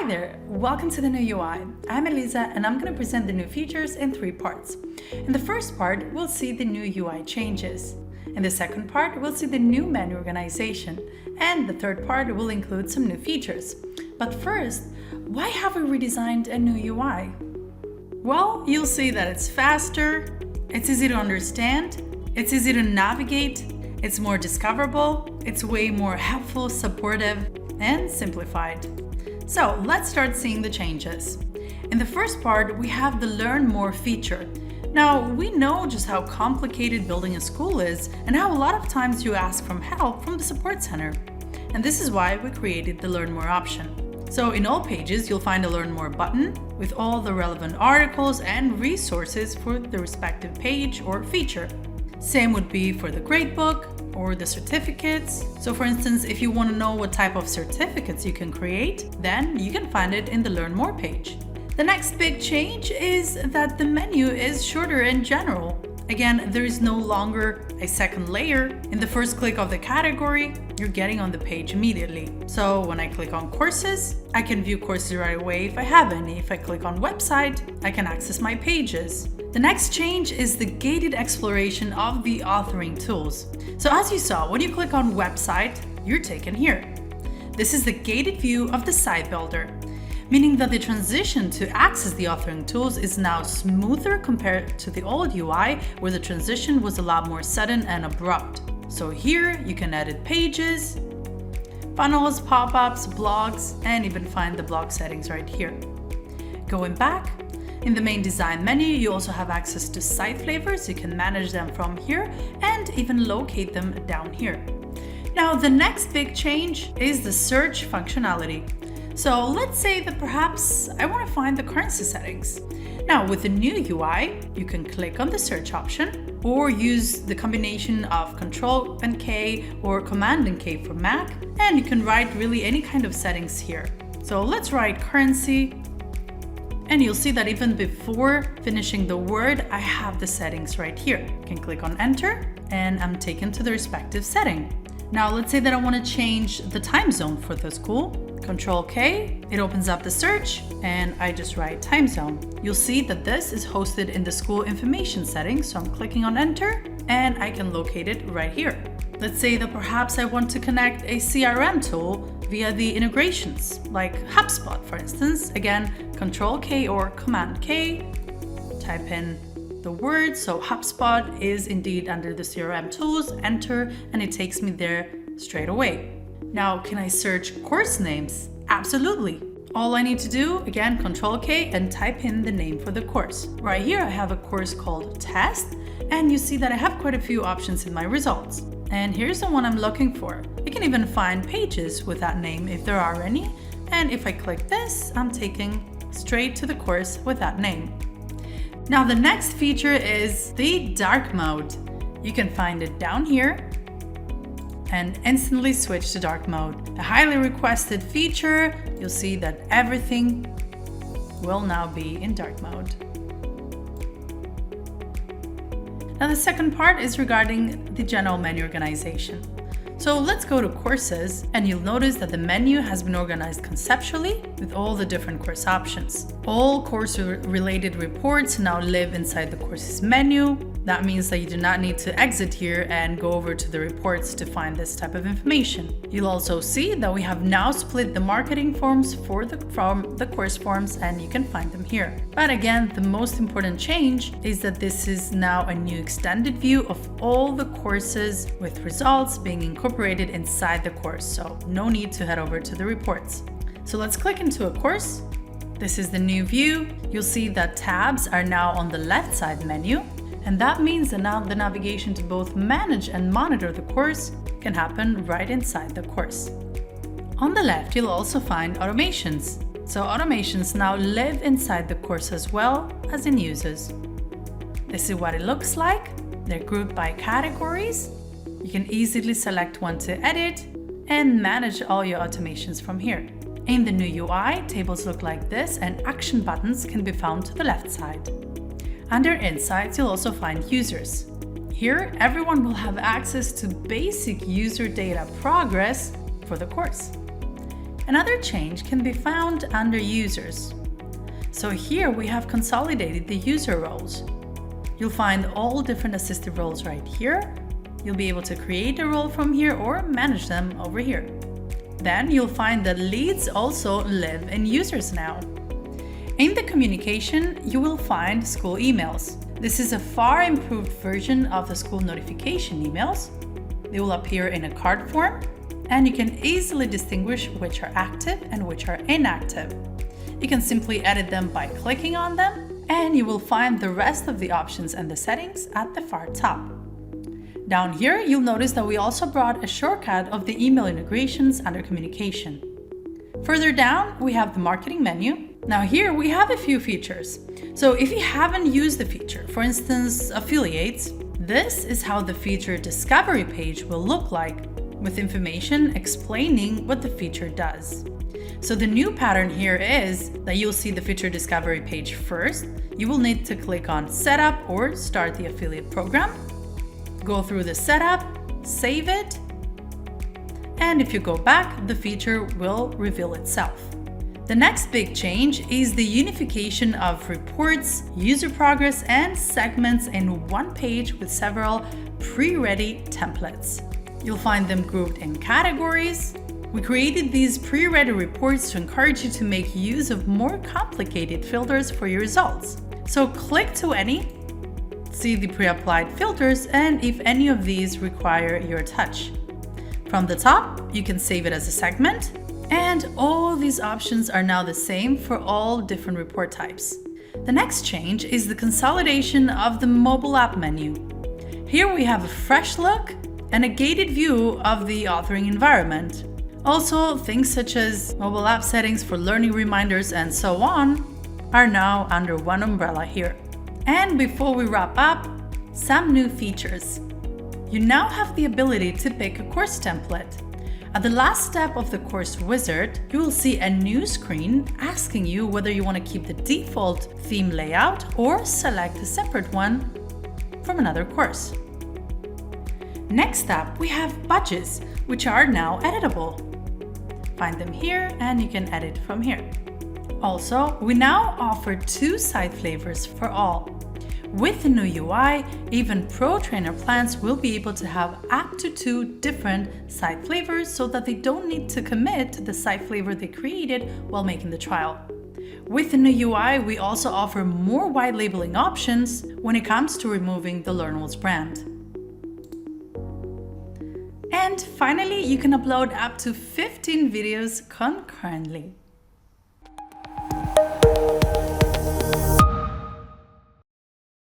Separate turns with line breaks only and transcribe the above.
Hi there, welcome to the new UI. I'm Elisa and I'm going to present the new features in 3 parts. In the first part, we'll see the new UI changes. In the second part, we'll see the new menu organization. And the third part will include some new features. But first, why have we redesigned a new UI? Well, you'll see that it's faster, it's easy to understand, it's easy to navigate, it's more discoverable, it's way more helpful, supportive, and simplified. So let's start seeing the changes. In the first part, we have the Learn More feature. Now, we know just how complicated building a school is and how a lot of times you ask for help from the support center. And this is why we created the Learn More option. So in all pages, you'll find a Learn More button with all the relevant articles and resources for the respective page or feature. Same would be for the gradebook or the certificates. So for instance, if you want to know what type of certificates you can create, then you can find it in the Learn More page. The next big change is that the menu is shorter and general. Again, there is no longer a second layer. In the first click of the category, you're getting on the page immediately. So when I click on courses, I can view courses right away if I have any. If I click on website, I can access my pages. The next change is the gated exploration of the authoring tools. So as you saw, when you click on website, you're taken here. This is the gated view of the site builder, meaning that the transition to access the authoring tools is now smoother compared to the old UI, where the transition was a lot more sudden and abrupt. So here you can edit pages, funnels, pop-ups, blogs, and even find the blog settings right here. Going back, in the main design menu, you also have access to site flavors. You can manage them from here and even locate them down here. Now, the next big change is the search functionality. So let's say that perhaps I want to find the currency settings. Now, with the new UI, you can click on the search option or use the combination of Control and K or Command and K for Mac, and you can write really any kind of settings here. So let's write currency. And you'll see that even before finishing the word, I have the settings right here. I can click on enter and I'm taken to the respective setting. Now let's say that I want to change the time zone for the school. Control K, it opens up the search and I just write time zone. You'll see that this is hosted in the school information settings. So I'm clicking on enter and I can locate it right here. Let's say that perhaps I want to connect a CRM tool via the integrations, like HubSpot, for instance. Again, Control K or Command K, type in the word. So HubSpot is indeed under the CRM tools, enter, and it takes me there straight away. Now, can I search course names? Absolutely. All I need to do, again, Control K and type in the name for the course. Right here, I have a course called Test, and you see that I have quite a few options in my results. And here's the one I'm looking for. You can even find pages with that name if there are any. And if I click this, I'm taken straight to the course with that name. Now the next feature is the dark mode. You can find it down here and instantly switch to dark mode. A highly requested feature. You'll see that everything will now be in dark mode. Now the second part is regarding the general menu organization. So let's go to courses and you'll notice that the menu has been organized conceptually with all the different course options. All course-related reports now live inside the courses menu. That means that you do not need to exit here and go over to the reports to find this type of information. You'll also see that we have now split the marketing forms from the course forms, and you can find them here. But again, the most important change is that this is now a new extended view of all the courses with results being incorporated inside the course. So no need to head over to the reports. So let's click into a course. This is the new view. You'll see that tabs are now on the left side menu. And that means that now the navigation to both manage and monitor the course can happen right inside the course. On the left, you'll also find automations. So automations now live inside the course as well as in users. This is what it looks like. They're grouped by categories. You can easily select one to edit and manage all your automations from here. In the new UI, tables look like this and action buttons can be found to the left side. Under Insights, you'll also find users. Here, everyone will have access to basic user data progress for the course. Another change can be found under Users. So here we have consolidated the user roles. You'll find all different assistive roles right here. You'll be able to create a role from here or manage them over here. Then you'll find that leads also live in Users now. In the communication, you will find school emails. This is a far improved version of the school notification emails. They will appear in a card form, and you can easily distinguish which are active and which are inactive. You can simply edit them by clicking on them, and you will find the rest of the options and the settings at the far top. Down here, you'll notice that we also brought a shortcut of the email integrations under communication. Further down, we have the marketing menu. Now here we have a few features. So if you haven't used the feature, for instance, affiliates, this is how the feature discovery page will look like, with information explaining what the feature does. So the new pattern here is that you'll see the feature discovery page first. You will need to click on Setup or Start the Affiliate Program. Go through the setup, save it, and if you go back, the feature will reveal itself. The next big change is the unification of reports, user progress, and segments in one page with several pre-ready templates. You'll find them grouped in categories. We created these pre-ready reports to encourage you to make use of more complicated filters for your results. So click to any, see the pre-applied filters, and if any of these require your touch. From the top, you can save it as a segment, and all these options are now the same for all different report types. The next change is the consolidation of the mobile app menu. Here we have a fresh look and a gated view of the authoring environment. Also, things such as mobile app settings for learning reminders and so on are now under one umbrella here. And before we wrap up, some new features. You now have the ability to pick a course template. At the last step of the course wizard, you will see a new screen asking you whether you want to keep the default theme layout or select a separate one from another course. Next up, we have badges, which are now editable. Find them here and you can edit from here. Also, we now offer 2 site flavors for all. With the new UI, even pro trainer plans will be able to have up to 2 different site flavors so that they don't need to commit to the site flavor they created while making the trial. With the new UI, we also offer more wide labeling options when it comes to removing the LearnWorlds brand. And finally, you can upload up to 15 videos concurrently.